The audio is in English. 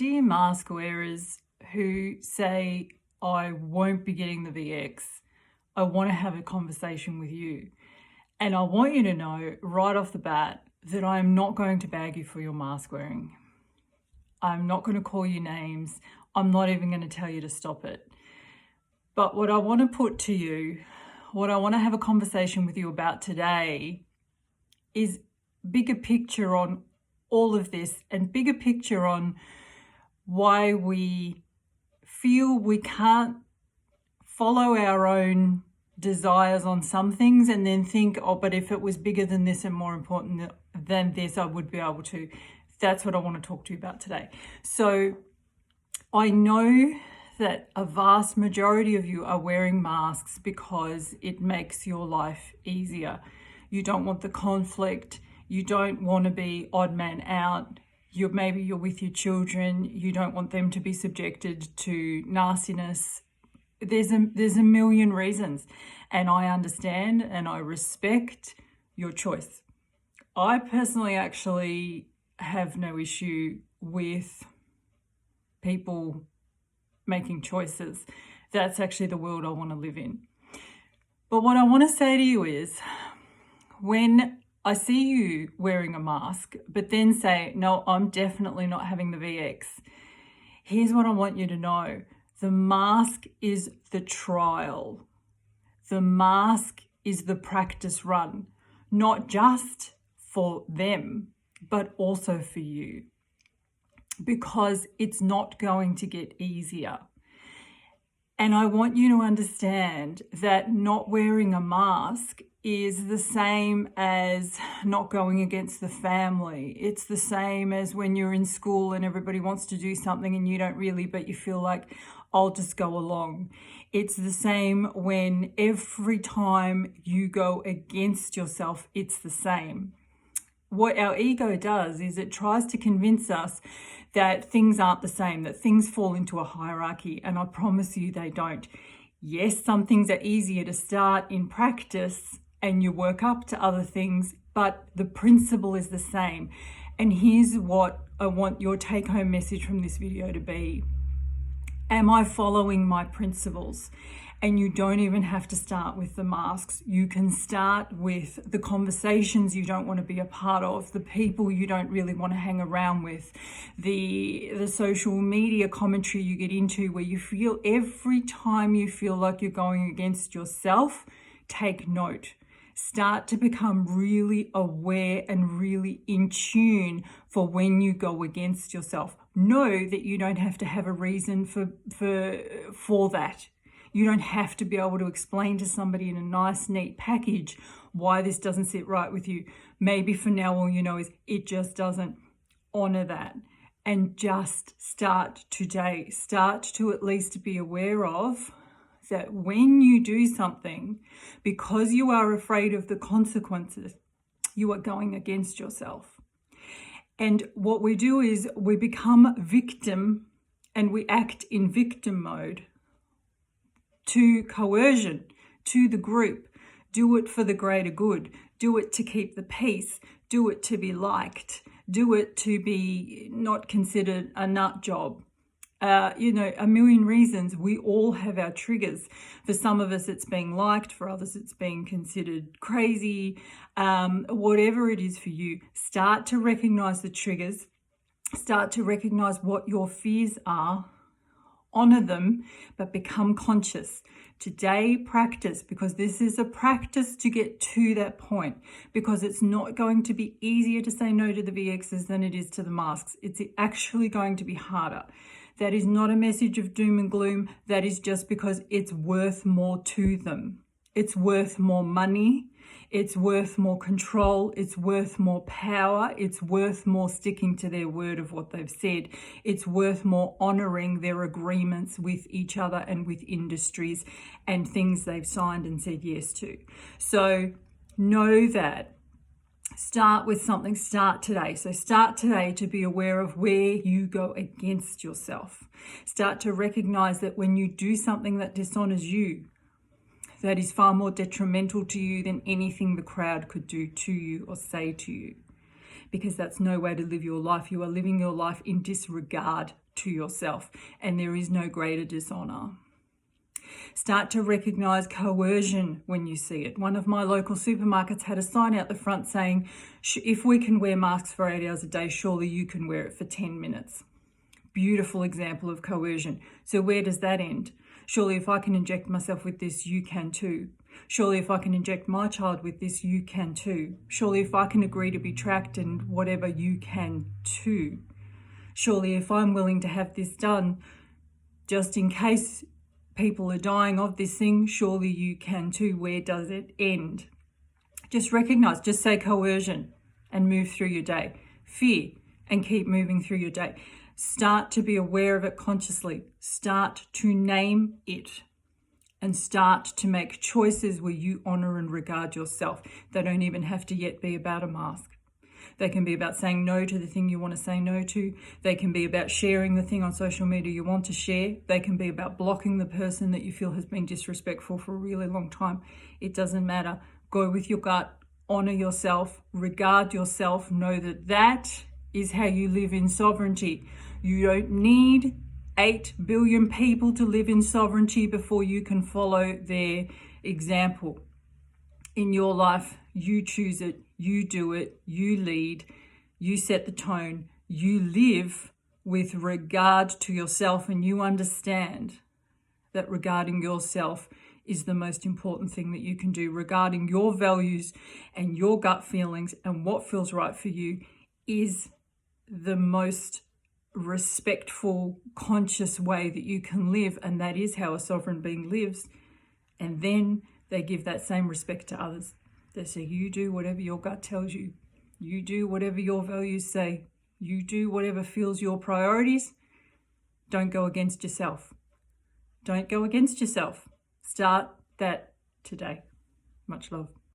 Dear mask wearers who say, I won't be getting the VX, I want to have a conversation with you. And I want you to know right off the bat that I am not going to bag you for your mask wearing. I'm not going to call you names. I'm not even going to tell you to stop it. But what I want to put to you, what I want to have a conversation with you about today is bigger picture on all of this and bigger picture on why we feel we can't follow our own desires on some things and then think, oh, but if it was bigger than this and more important than this, I would be able to. That's what I want to talk to you about today. So I know that a vast majority of you are wearing masks because it makes your life easier. You don't want the conflict. You don't want to be odd man out. Maybe you're with your children. You don't want them to be subjected to nastiness. There's a million reasons, and I understand and I respect your choice. I personally actually have no issue with people making choices. That's actually the world I want to live in. But what I want to say to you is, when I see you wearing a mask, but then say, no, I'm definitely not having the VX. Here's what I want you to know. The mask is the trial. The mask is the practice run, not just for them, but also for you, because it's not going to get easier. And I want you to understand that not wearing a mask is the same as not going against the family. It's the same as when you're in school and everybody wants to do something and you don't really, but you feel like, I'll just go along. It's the same when every time you go against yourself, it's the same. What our ego does is it tries to convince us that things aren't the same, that things fall into a hierarchy, and I promise you they don't. Yes, some things are easier to start in practice and you work up to other things, but the principle is the same. And here's what I want your take-home message from this video to be. Am I following my principles? And you don't even have to start with the masks. You can start with the conversations you don't want to be a part of, the people you don't really want to hang around with, the social media commentary you get into where you feel every time you feel like you're going against yourself, take note. Start to become really aware and really in tune for when you go against yourself. Know that you don't have to have a reason for that. You don't have to be able to explain to somebody in a nice, neat package why this doesn't sit right with you. Maybe for now, all you know is it just doesn't. Honor that and just start today. Start to at least be aware of that when you do something, because you are afraid of the consequences, you are going against yourself. And what we do is we become victim and we act in victim mode to coercion, to the group. Do it for the greater good. Do it to keep the peace. Do it to be liked. Do it to be not considered a nut job. A million reasons. We all have our triggers. For some of us, it's being liked. For others, it's being considered crazy. Whatever it is for you, start to recognize the triggers. Start to recognize what your fears are. Honor them, but become conscious. Today, practice, because this is a practice to get to that point, because it's not going to be easier to say no to the VXs than it is to the masks. It's actually going to be harder. That is not a message of doom and gloom. That is just because it's worth more to them. It's worth more money. It's worth more control. It's worth more power. It's worth more sticking to their word of what they've said. It's worth more honoring their agreements with each other and with industries and things they've signed and said yes to. So know that. Start with something. Start today. So start today to be aware of where you go against yourself. Start to recognize that when you do something that dishonors you, that is far more detrimental to you than anything the crowd could do to you or say to you. Because that's no way to live your life. You are living your life in disregard to yourself, and there is no greater dishonor. Start to recognize coercion when you see it. One of my local supermarkets had a sign out the front saying, if we can wear masks for 8 hours a day, surely you can wear it for 10 minutes. Beautiful example of coercion. So where does that end? Surely if I can inject myself with this, you can too. Surely if I can inject my child with this, you can too. Surely if I can agree to be tracked and whatever, you can too. Surely if I'm willing to have this done, just in case people are dying of this thing, surely you can too. Where does it end? Just recognize, just say coercion and move through your day. Fear and keep moving through your day. Start to be aware of it consciously. Start to name it and start to make choices where you honor and regard yourself. They don't even have to yet be about a mask. They can be about saying no to the thing you want to say no to. They can be about sharing the thing on social media you want to share. They can be about blocking the person that you feel has been disrespectful for a really long time. It doesn't matter. Go with your gut, honor yourself, regard yourself, know that that is how you live in sovereignty. You don't need 8 billion people to live in sovereignty before you can follow their example. In your life, you choose it, you do it, you lead, you set the tone, you live with regard to yourself, and you understand that regarding yourself is the most important thing that you can do. Regarding your values and your gut feelings and what feels right for you is the most respectful, conscious way that you can live, and that is how a sovereign being lives. And then they give that same respect to others. They say, you do whatever your gut tells you. You do whatever your values say. You do whatever feels your priorities. Don't go against yourself. Don't go against yourself. Start that today. Much love.